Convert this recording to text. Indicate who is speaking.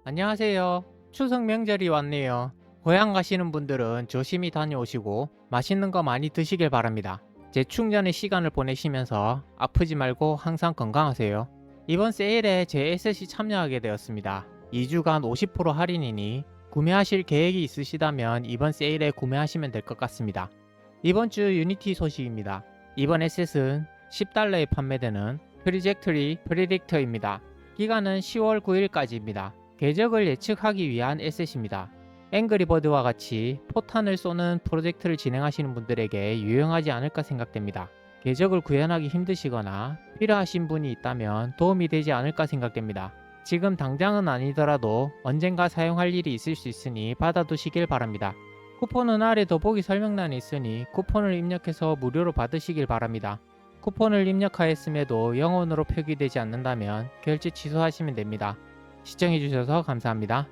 Speaker 1: 안녕하세요. 추석 명절이 왔네요. 고향 가시는 분들은 조심히 다녀오시고 맛있는 거 많이 드시길 바랍니다. 재충전의 시간을 보내시면서 아프지 말고 항상 건강하세요. 이번 세일에 제 에셋이 참여하게 되었습니다. 2주간 50% 할인이니 구매하실 계획이 있으시다면 이번 세일에 구매하시면 될 것 같습니다. 이번 주 유니티 소식입니다. 이번 에셋은 $10에 판매되는 트리젝터리 프리딕터입니다. 기간은 10월 9일까지입니다. 궤적을 예측하기 위한 에셋입니다. 앵그리버드와 같이 포탄을 쏘는 프로젝트를 진행하시는 분들에게 유용하지 않을까 생각됩니다. 궤적을 구현하기 힘드시거나 필요하신 분이 있다면 도움이 되지 않을까 생각됩니다. 지금 당장은 아니더라도 언젠가 사용할 일이 있을 수 있으니 받아두시길 바랍니다. 쿠폰은 아래 더보기 설명란에 있으니 쿠폰을 입력해서 무료로 받으시길 바랍니다. 쿠폰을 입력하였음에도 영원으로 표기되지 않는다면 결제 취소하시면 됩니다. 시청해주셔서 감사합니다.